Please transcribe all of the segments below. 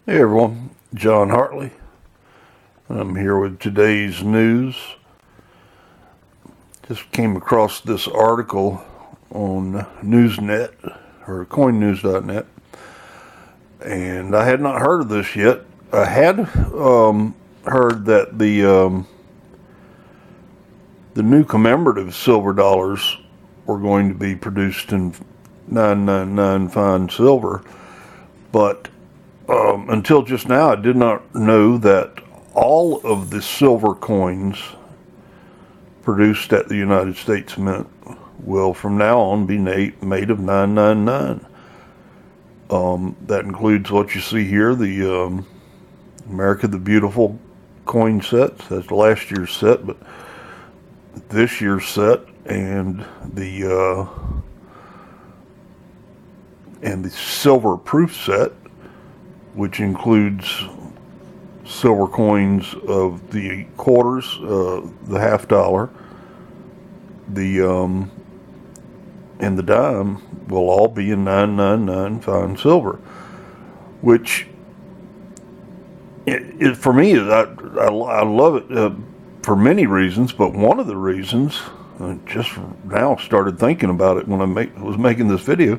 Hey everyone, John Hartley. I'm here with today's news. Just came across this article on Newsnet or CoinNews.net, and I had not heard of this yet. I had heard that the new commemorative silver dollars were going to be produced in 999 fine silver, but until just now, I did not know that all of the silver coins produced at the United States Mint will from now on be made of 999. That includes what you see here, the America the Beautiful coin sets. That's last year's set, but this year's set and the silver proof set, which includes silver coins of the quarters, the half dollar, and the dime will all be in 999 fine silver, which for me I love it for many reasons, but one of the reasons I just now started thinking about it when I was making this video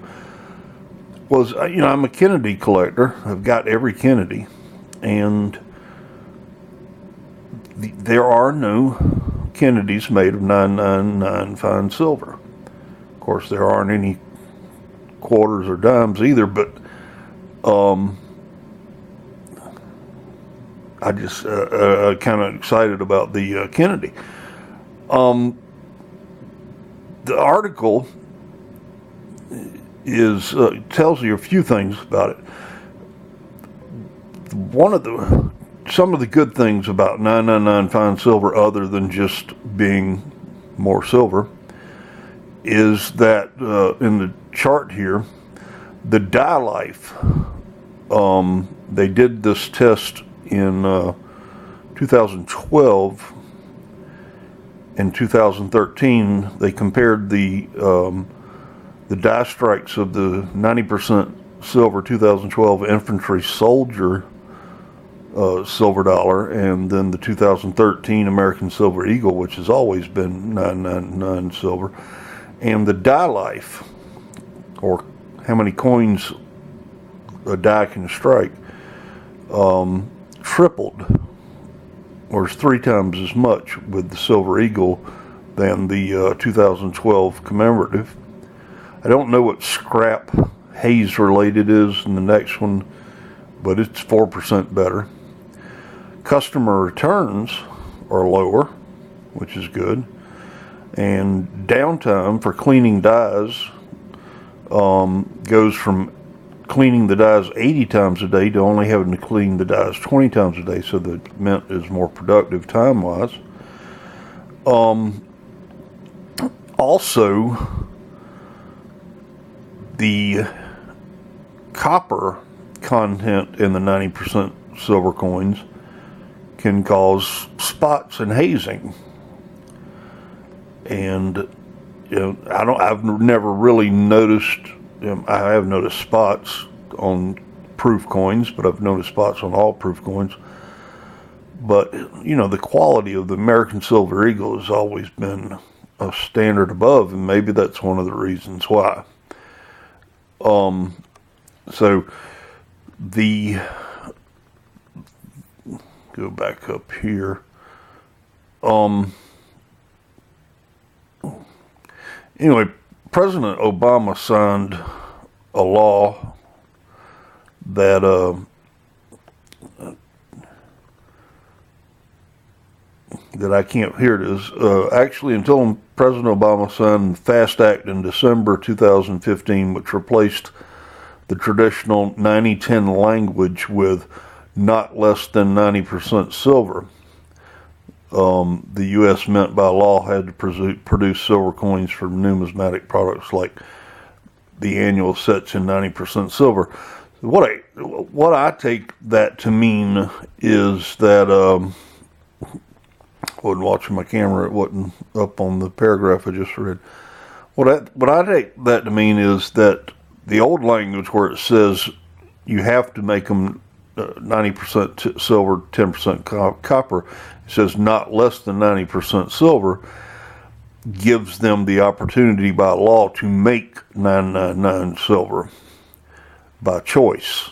was, I'm a Kennedy collector. I've got every Kennedy, and there are no Kennedys made of 999 fine silver. Of course, there aren't any quarters or dimes either, but I just kind of excited about the Kennedy. The article tells you a few things about it. Some of the good things about 999 fine silver, other than just being more silver, is that in the chart here, the die life. They did this test in 2012 and 2013. They compared the die strikes of the 90% silver 2012 infantry soldier silver dollar, and then the 2013 American Silver Eagle, which has always been 999 silver, and the die life, or how many coins a die can strike, tripled, or is 3 times as much with the Silver Eagle than the 2012 commemorative. I don't know what scrap haze related is in the next one, but it's 4% better. Customer returns are lower, which is good. And downtime for cleaning dies goes from cleaning the dies 80 times a day to only having to clean the dies 20 times a day, so the mint is more productive time-wise. Also, the copper content in the 90% silver coins can cause spots and hazing, and I've never really noticed. I have noticed spots on proof coins, but I've noticed spots on all proof coins. But the quality of the American Silver Eagle has always been a standard above, and maybe that's one of the reasons why. So go back up here. Anyway, President Obama signed a law that I can't. Here it is. Actually, until President Obama signed the FAST Act in December 2015, which replaced the traditional 90-10 language with not less than 90% silver. The U.S. Mint by law had to produce silver coins for numismatic products like the annual sets in 90% silver. What I take that to mean is that I wasn't watching my camera; it wasn't up on the paragraph I just read. What I take that to mean is that the old language where it says you have to make them 90% silver, 10% copper. It says not less than 90% silver, gives them the opportunity by law to make 999 silver by choice.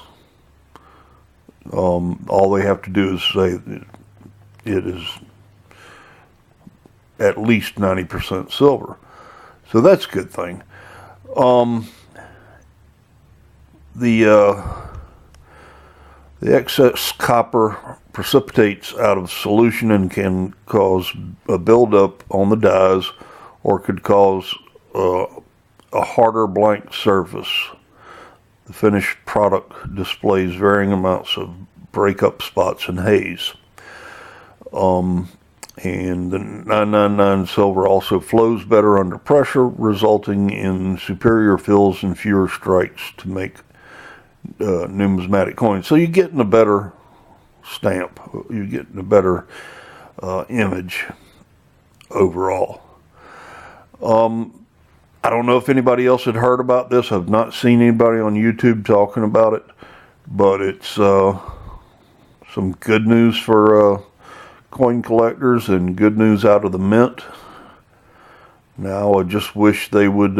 All they have to do is say it is at least 90% silver. So that's a good thing. The excess copper precipitates out of solution and can cause a buildup on the dies, or could cause a harder blank surface. The finished product displays varying amounts of breakup spots and haze. And the 999 silver also flows better under pressure, resulting in superior fills and fewer strikes to make numismatic coins. So you're getting a better stamp. You're getting a better image overall. I don't know if anybody else had heard about this. I've not seen anybody on YouTube talking about it, but it's some good news for coin collectors and good news out of the mint. Now I just wish they would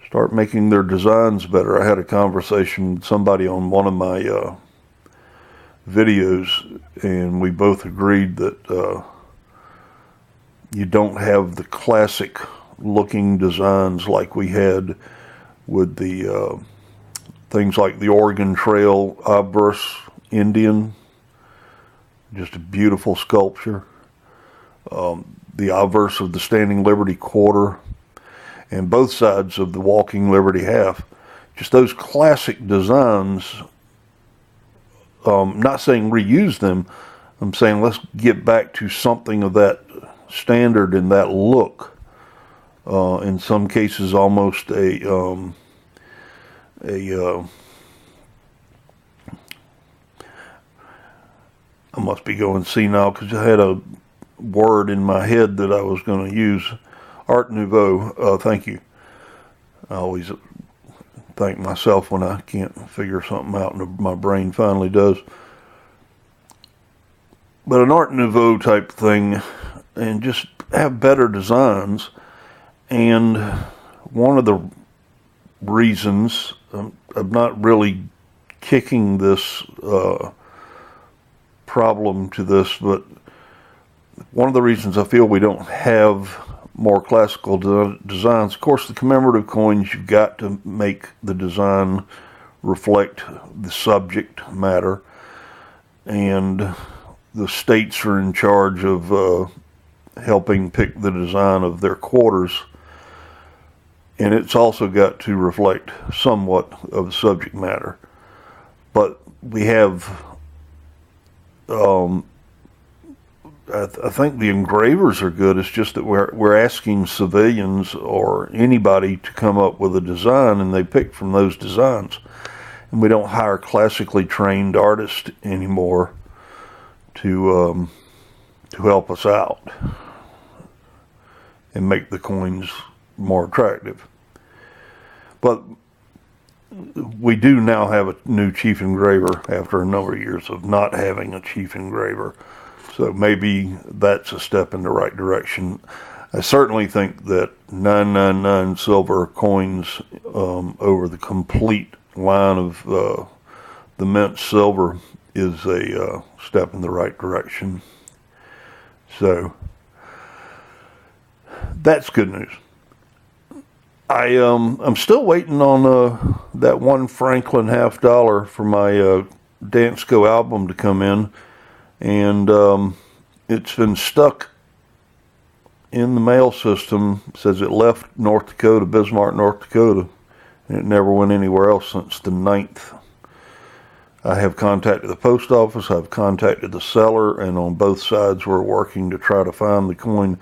start making their designs better. I had a conversation with somebody on one of my videos, and we both agreed that you don't have the classic looking designs like we had with the things like the Oregon Trail obverse Indian. Just a beautiful sculpture. The obverse of the Standing Liberty Quarter, and both sides of the Walking Liberty Half. Just those classic designs. Not saying reuse them. I'm saying let's get back to something of that standard and that look. In some cases, almost I must be going senile because I had a word in my head that I was going to use. Art Nouveau. Thank you. I always thank myself when I can't figure something out and my brain finally does. But an Art Nouveau type thing, and just have better designs. And one of the reasons, I'm not really kicking this problem to this, but one of the reasons I feel we don't have more classical designs, of course, the commemorative coins, you've got to make the design reflect the subject matter, and the states are in charge of helping pick the design of their quarters, and it's also got to reflect somewhat of the subject matter. But we have I think the engravers are good. It's just that we're asking civilians or anybody to come up with a design, and they pick from those designs. And we don't hire classically trained artists anymore to help us out and make the coins more attractive. But we do now have a new chief engraver after a number of years of not having a chief engraver. So maybe that's a step in the right direction. I certainly think that 999 silver coins over the complete line of the mint silver is a step in the right direction. So that's good news. I'm still waiting on that one Franklin $50 for my Dansko album to come in, and it's been stuck in the mail system. It says it left North Dakota, Bismarck, North Dakota, and it never went anywhere else since the 9th. I have contacted the post office, I've contacted the seller, and on both sides we're working to try to find the coin.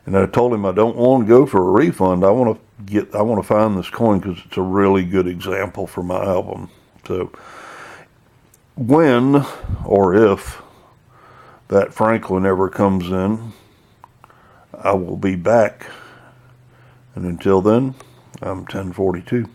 And I told him I don't want to go for a refund. I want to find this coin because it's a really good example for my album. So when or if that Franklin ever comes in, I will be back. And until then, I'm 1042.